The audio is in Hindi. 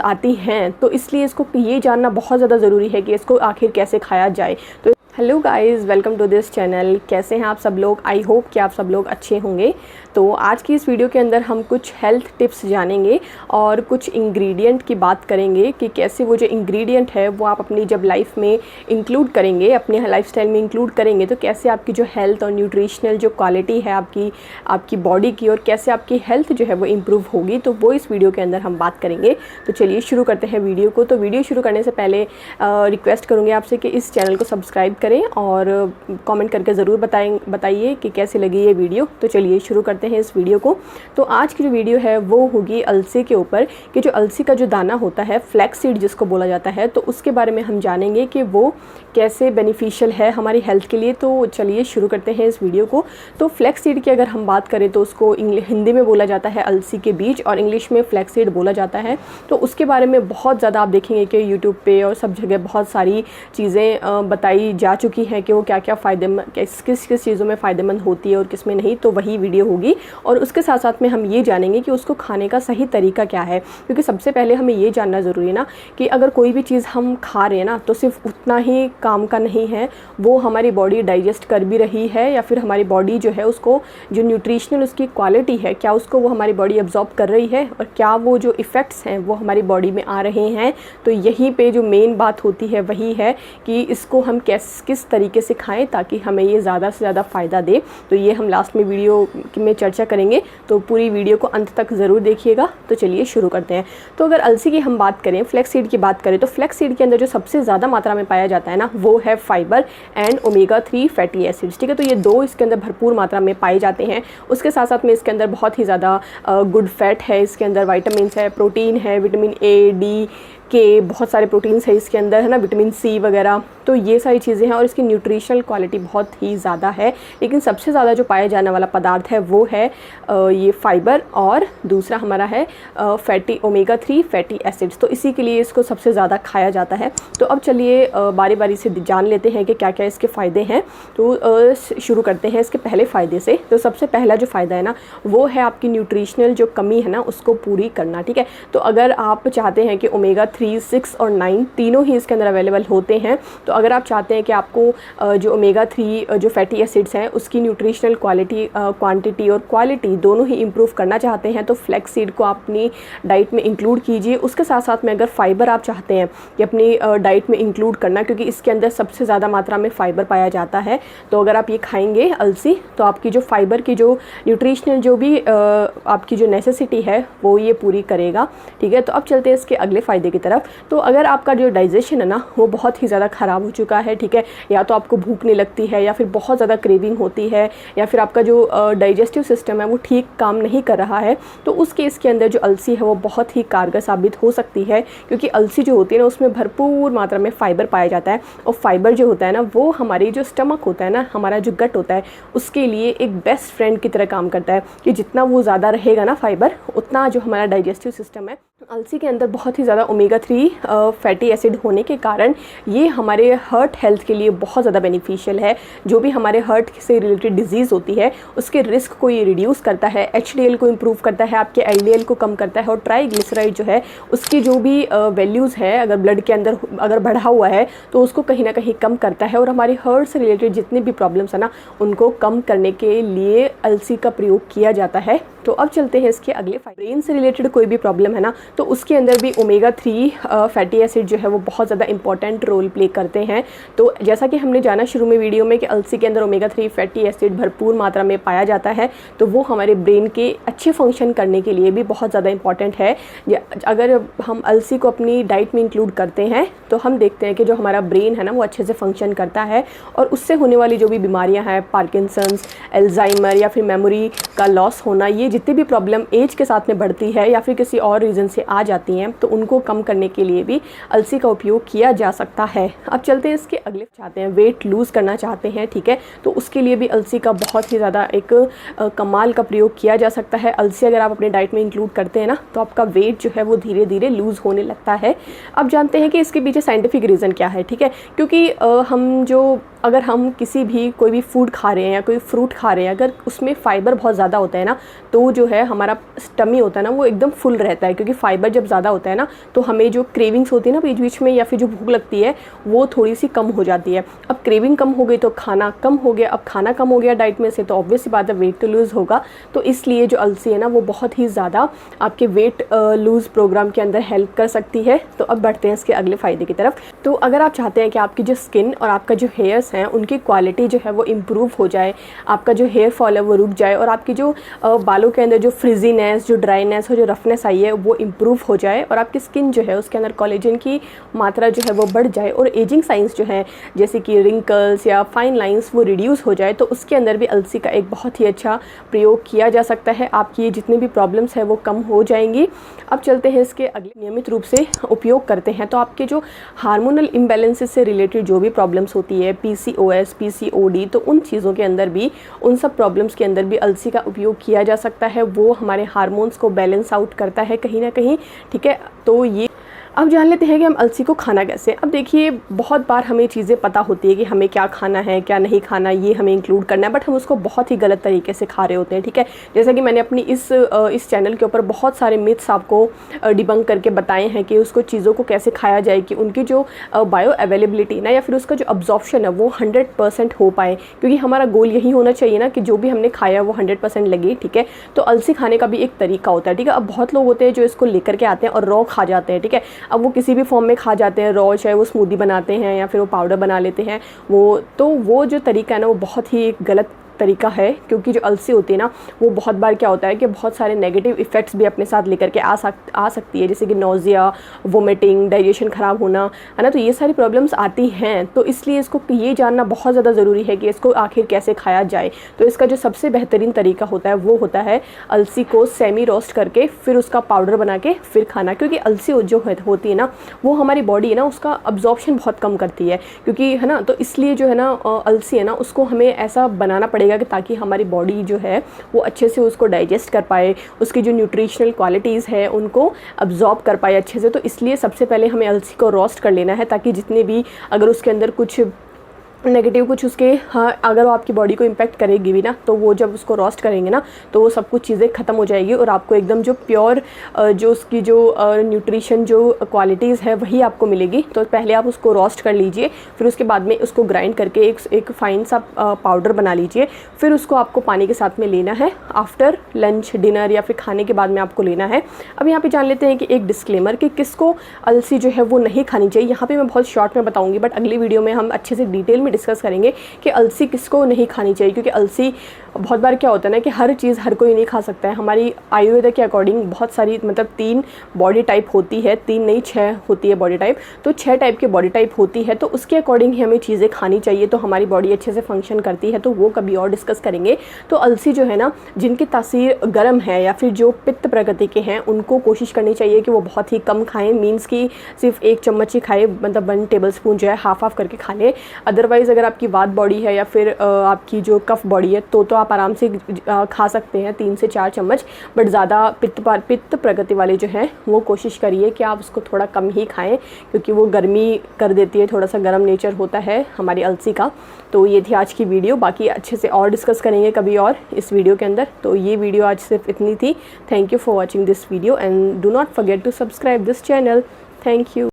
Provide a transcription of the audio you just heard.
आती हैं, तो इसलिए इसको ये जानना बहुत ज़्यादा ज़रूरी है कि इसको आखिर कैसे खाया जाए। तो hello guys, welcome to this channel. कैसे हैं आप सब लोग? आई होप कि आप सब लोग अच्छे होंगे। तो आज की इस वीडियो के अंदर हम कुछ हेल्थ टिप्स जानेंगे और कुछ इंग्रेडिएंट की बात करेंगे कि कैसे वो जो इंग्रेडिएंट है वो आप अपनी जब लाइफ में इंक्लूड करेंगे, अपने लाइफस्टाइल में इंक्लूड करेंगे, तो कैसे आपकी जो हेल्थ और न्यूट्रिशनल जो क्वालिटी है आपकी बॉडी की, और कैसे आपकी हेल्थ जो है वो इम्प्रूव होगी, तो वो इस वीडियो के अंदर हम बात करेंगे। तो चलिए शुरू करते हैं वीडियो को। तो वीडियो शुरू करने से पहले रिक्वेस्ट करूँगी आपसे कि इस चैनल को सब्सक्राइब करें और कमेंट करके ज़रूर बताइए कि कैसी लगी ये वीडियो। तो चलिए शुरू करते हैं इस वीडियो को। तो आज की जो वीडियो है वो होगी अलसी के ऊपर, कि जो अलसी का जो दाना होता है, फ्लैक्स सीड जिसको बोला जाता है, तो उसके बारे में हम जानेंगे कि वो कैसे बेनिफिशियल है हमारी हेल्थ के लिए। तो चलिए शुरू करते हैं इस वीडियो को। तो फ्लैक्स सीड की अगर हम बात करें तो उसको हिंदी में बोला जाता है अलसी के बीज, और इंग्लिश में फ्लैक्स सीड बोला जाता है। तो उसके बारे में बहुत ज़्यादा आप देखेंगे कि यूट्यूब पे और सब जगह बहुत सारी चीज़ें बताई जा चुकी हैं कि वो क्या क्या फ़ायदेमंद, किस चीज़ों में फ़ायदेमंद होती है और किस में नहीं। तो वही वीडियो होगी, और उसके साथ साथ में हम ये जानेंगे कि उसको खाने का सही तरीका क्या है। क्योंकि सबसे पहले हमें ये जानना ज़रूरी है ना कि अगर कोई भी चीज़ हम खा रहे हैं ना, तो सिर्फ उतना ही काम का नहीं है, वो हमारी बॉडी डाइजेस्ट कर भी रही है, या फिर हमारी बॉडी जो है उसको जो न्यूट्रिशनल उसकी क्वालिटी है, क्या उसको वो हमारी बॉडी एब्जॉर्ब कर रही है, और क्या वो जो इफ़ेक्ट्स हैं वो हमारी बॉडी में आ रहे हैं। तो यहीं पे जो मेन बात होती है वही है कि इसको हम किस तरीके से खाएं ताकि हमें ये ज़्यादा से ज़्यादा फ़ायदा दे। तो ये हम लास्ट में वीडियो में चर्चा करेंगे, तो पूरी वीडियो को अंत तक ज़रूर देखिएगा। तो चलिए शुरू करते हैं। तो अगर अलसी की हम बात करें, फ्लैक्स सीड की बात करें, तो फ्लैक्स सीड के अंदर जो सबसे ज़्यादा मात्रा में पाया जाता है ना, वो है fibre and omega 3 fatty acids. ठीक है, तो ये दो इसके अंदर भरपूर मात्रा में पाए जाते हैं। उसके साथ साथ में इसके अंदर बहुत ही ज़्यादा गुड फैट है, इसके अंदर विटामिन्स है, प्रोटीन है, विटामिन ए, डी के बहुत सारे प्रोटीन्स है इसके अंदर, है ना, विटामिन सी वगैरह। तो ये सारी चीज़ें हैं, और इसकी न्यूट्रिशनल क्वालिटी बहुत ही ज़्यादा है। लेकिन सबसे ज़्यादा जो पाया जाने वाला पदार्थ है वो है ये फाइबर, और दूसरा हमारा है फैटी ओमेगा 3 फैटी एसिड्स। तो इसी के लिए इसको सबसे ज़्यादा खाया जाता है। तो अब चलिए बारी बारी से जान लेते हैं कि क्या क्या इसके फ़ायदे हैं। तो शुरू करते हैं इसके पहले फ़ायदे से। तो सबसे पहला जो फ़ायदा है ना, वो है आपकी न्यूट्रिशनल जो कमी है ना उसको पूरी करना। ठीक है, तो अगर आप चाहते हैं कि ओमेगा 3, 6 और 9 तीनों ही इसके अंदर अवेलेबल होते हैं, तो अगर आप चाहते हैं कि आपको जो ओमेगा 3 जो फैटी एसिड्स हैं उसकी न्यूट्रिशनल क्वांटिटी और क्वालिटी दोनों ही इंप्रूव करना चाहते हैं, तो फ्लैक्स सीड को आप अपनी डाइट में इंक्लूड कीजिए। उसके साथ साथ में अगर फाइबर आप चाहते हैं कि अपनी डाइट में इंक्लूड करना, क्योंकि इसके अंदर सबसे ज़्यादा मात्रा में फाइबर पाया जाता है, तो अगर आप ये खाएंगे अलसी, तो आपकी जो फाइबर की जो न्यूट्रिशनल जो भी आपकी जो नेसेसिटी है वो ये पूरी करेगा। ठीक है, तो अब चलते हैं इसके अगले फ़ायदे की तरफ। तो अगर आपका जो डाइजेशन है ना वो बहुत ही ज़्यादा ख़राब हो चुका है, ठीक है, या तो आपको भूख नहीं लगती है, या फिर बहुत ज़्यादा क्रेविंग होती है, या फिर आपका जो डाइजेस्टिव सिस्टम है वो ठीक काम नहीं कर रहा है, तो उस केस के अंदर जो अलसी है वो बहुत ही कारगर साबित हो सकती है। क्योंकि अलसी जो होती है ना उसमें भरपूर मात्रा में फ़ाइबर पाया जाता है, और फाइबर जो होता है ना वो हमारी जो स्टमक होता है ना, हमारा जो गट होता है, उसके लिए एक बेस्ट फ्रेंड की तरह काम करता है, कि जितना वो ज़्यादा रहेगा ना फाइबर, उतना जो हमारा डाइजेस्टिव सिस्टम है। अलसी के अंदर बहुत ही ज़्यादा ओमेगा 3 फैटी एसिड होने के कारण ये हमारे हार्ट हेल्थ के लिए बहुत ज़्यादा बेनिफिशियल है। जो भी हमारे हार्ट से रिलेटेड डिजीज़ होती है उसके रिस्क को ये रिड्यूस करता है, एचडीएल को इम्प्रूव करता है, आपके एलडीएल को कम करता है, और ट्राइग्लिसराइड जो है उसकी जो भी वैल्यूज़ है अगर ब्लड के अंदर अगर बढ़ा हुआ है तो उसको कहीं ना कहीं कम करता है, और हमारे हार्ट से रिलेटेड जितनी भी प्रॉब्लम्स है ना उनको कम करने के लिए अलसी का प्रयोग किया जाता है। तो अब चलते हैं इसके अगले फायदे। ब्रेन से रिलेटेड कोई भी प्रॉब्लम है ना, तो उसके अंदर भी ओमेगा 3 फैटी एसिड जो है वो बहुत ज़्यादा इंपॉर्टेंट रोल प्ले करते हैं। तो जैसा कि हमने जाना शुरू में वीडियो में कि अलसी के अंदर ओमेगा 3 फैटी एसिड भरपूर मात्रा में पाया जाता है, तो वो हमारे ब्रेन के अच्छे फंक्शन करने के लिए भी बहुत ज़्यादा इंपॉर्टेंट है। अगर हम अलसी को अपनी डाइट में इंक्लूड करते हैं तो हम देखते हैं कि जो हमारा ब्रेन है ना वो अच्छे से फंक्शन करता है, और उससे होने वाली जो भी बीमारियाँ हैं, पार्किंसंस, एल्जाइमर या फिर मेमोरी का लॉस होना, ये जितनी भी प्रॉब्लम एज के साथ में बढ़ती है या फिर किसी और रीज़न से आ जाती हैं, तो उनको कम करने के लिए भी अलसी का उपयोग किया जा सकता है। अब चलते हैं इसके अगले। चाहते हैं वेट लूज़ करना चाहते हैं, ठीक है, तो उसके लिए भी अलसी का बहुत ही ज़्यादा एक कमाल का प्रयोग किया जा सकता है। अलसी अगर आप अपने डाइट में इंक्लूड करते हैं ना, तो आपका वेट जो है वो धीरे धीरे लूज़ होने लगता है। अब जानते हैं कि इसके पीछे साइंटिफिक रीज़न क्या है, ठीक है, क्योंकि अगर हम कोई भी फूड खा रहे हैं या कोई फ्रूट खा रहे हैं, अगर उसमें फ़ाइबर बहुत ज़्यादा होता है ना, तो तो जो है हमारा स्टमी होता है ना वो एकदम फुल रहता है, क्योंकि फाइबर जब ज़्यादा होता है ना तो हमें जो क्रेविंग्स होती है ना बीच बीच में या फिर जो भूख लगती है वो थोड़ी सी कम हो जाती है। अब क्रेविंग कम हो गई तो खाना कम हो गया, अब खाना कम हो गया डाइट में से तो ऑब्वियस सी बात है वेट तो लूज़ होगा। तो इसलिए जो अलसी है ना वो बहुत ही ज़्यादा आपके वेट लूज़ प्रोग्राम के अंदर हेल्प कर सकती है। तो अब बढ़ते हैं इसके अगले फ़ायदे की तरफ। तो अगर आप चाहते हैं कि आपकी जो स्किन और आपका जो हेयर्स हैं उनकी क्वालिटी जो है वो इम्प्रूव हो जाए, आपका जो हेयर फॉल है वो रुक जाए और आपकी जो बालों के अंदर जो फ्रिजीनेस, जो ड्राइनेस और जो रफनेस आई है वो इम्प्रूव हो जाए और आपकी स्किन जो है उसके अंदर कोलेजन की मात्रा जो है वो बढ़ जाए और एजिंग साइंस जो है जैसे कि रिंकल्स या फाइन लाइंस वो रिड्यूस हो जाए, तो उसके अंदर भी अलसी का एक बहुत ही अच्छा प्रयोग किया जा सकता है। आपकी ये जितनी भी प्रॉब्लम्स है वो कम हो जाएंगी। अब चलते हैं इसके अगले। नियमित रूप से उपयोग करते हैं तो आपके जो हार्मोनल इम्बैलेंसेस से रिलेटेड जो भी प्रॉब्लम्स होती है, PCOS, PCOD, तो उन चीज़ों के अंदर भी, उन सब प्रॉब्लम्स के अंदर भी अलसी का उपयोग किया जा सकता है। वो हमारे हार्मोन्स को बैलेंस आउट करता है कहीं ना कहीं, ठीक है। तो ये अब जान लेते हैं कि हम अलसी को खाना कैसे। अब देखिए बहुत बार हमें चीज़ें पता होती है कि हमें क्या खाना है क्या नहीं खाना, ये हमें इंक्लूड करना है, बट हम उसको बहुत ही गलत तरीके से खा रहे होते हैं, ठीक है। जैसा कि मैंने अपनी इस चैनल के ऊपर बहुत सारे मिथ्स आपको डिबंक करके बताए हैं कि उसको चीज़ों को कैसे खाया जाए कि उनकी जो बायो अवेलेबिलिटी ना या फिर उसका जो अब्जॉर्प्शन है वो 100% हो पाए, क्योंकि हमारा गोल यही होना चाहिए ना कि जो भी हमने खाया वो 100% लगे, ठीक है। तो अलसी खाने का भी एक तरीका होता है, ठीक है। अब बहुत लोग होते हैं जो इसको लेकर के आते हैं और रॉ खा जाते हैं, ठीक है। अब वो किसी भी फॉर्म में खा जाते हैं रॉ, चाहे वो स्मूदी बनाते हैं या फिर वो पाउडर बना लेते हैं, वो जो तरीका है ना वो बहुत ही गलत तरीका है, क्योंकि जो अलसी होती है ना वो बहुत बार क्या होता है कि बहुत सारे नेगेटिव इफ़ेक्ट्स भी अपने साथ लेकर के आ सकती है, जैसे कि नोज़िया, वोमिटिंग, डाइजेशन ख़राब होना, है ना। तो ये सारी प्रॉब्लम्स आती हैं। तो इसलिए इसको ये जानना बहुत ज़्यादा ज़रूरी है कि इसको आखिर कैसे खाया जाए। तो इसका जो सबसे बेहतरीन तरीका होता है वो होता है अलसी को सेमी रोस्ट करके फिर उसका पाउडर बना के फिर खाना, क्योंकि अलसी जो होती है ना वो हमारी बॉडी है ना उसका अब्जॉर्प्शन बहुत कम करती है, क्योंकि है ना। तो इसलिए जो है ना अलसी है ना उसको हमें ऐसा बनाना पड़ेगा कि ताकि हमारी बॉडी जो है वो अच्छे से उसको डाइजेस्ट कर पाए, उसकी जो न्यूट्रिशनल क्वालिटीज़ है उनको अब्जॉर्ब कर पाए अच्छे से। तो इसलिए सबसे पहले हमें अलसी को रोस्ट कर लेना है, ताकि जितने भी अगर उसके अंदर कुछ नेगेटिव कुछ उसके अगर वो आपकी बॉडी को इम्पैक्ट करेगी भी ना, तो वो जब उसको रोस्ट करेंगे ना तो वो सब कुछ चीज़ें ख़त्म हो जाएगी और आपको एकदम जो प्योर जो उसकी जो न्यूट्रिशन जो क्वालिटीज़ है वही आपको मिलेगी। तो पहले आप उसको रोस्ट कर लीजिए, फिर उसके बाद में उसको ग्राइंड करके एक फ़ाइन सा पाउडर बना लीजिए, फिर उसको आपको पानी के साथ में लेना है आफ्टर लंच, डिनर या फिर खाने के बाद में आपको लेना है। अब यहाँ पर जान लेते हैं कि एक डिस्क्लेमर कि किसको अलसी जो है वो नहीं खानी चाहिए। यहाँ पर मैं बहुत शॉर्ट में बताऊँगी, बट अगली वीडियो में हम अच्छे से डिटेल डिस्कस करेंगे कि अलसी किसको नहीं खानी चाहिए, क्योंकि अलसी बहुत बार क्या होता है ना कि हर चीज़ हर कोई नहीं खा सकता है। हमारी आयुर्वेद के अकॉर्डिंग बहुत सारी मतलब 3 बॉडी टाइप होती है, 3 नहीं 6 होती है बॉडी टाइप, तो 6 टाइप की बॉडी टाइप होती है, तो उसके अकॉर्डिंग ही हमें चीज़ें खानी चाहिए तो हमारी बॉडी अच्छे से फंक्शन करती है। तो वो कभी और डिस्कस करेंगे। तो अलसी जो है ना जिनकी तासीर गर्म है या फिर जो पित्त प्रकृति के हैं उनको कोशिश करनी चाहिए कि वो बहुत ही कम खाएं, मीन्स कि सिर्फ 1 चम्मच ही खाए, मतलब 1 टेबल स्पून जो है हाफ करके खा लें। अदरवाइज़ अगर आपकी वात बॉडी है या फिर आपकी जो कफ बॉडी है तो आप आराम से खा सकते हैं 3 से 4 चम्मच, बट ज़्यादा पित्त प्रकृति वाले जो हैं वो कोशिश करिए कि आप उसको थोड़ा कम ही खाएं, क्योंकि वो गर्मी कर देती है, थोड़ा सा गर्म नेचर होता है हमारी अलसी का। तो ये थी आज की वीडियो, बाकी अच्छे से और डिस्कस करेंगे कभी और इस वीडियो के अंदर। तो ये वीडियो आज सिर्फ इतनी थी। Thank you for watching this video and do not forget to subscribe this channel. Thank you.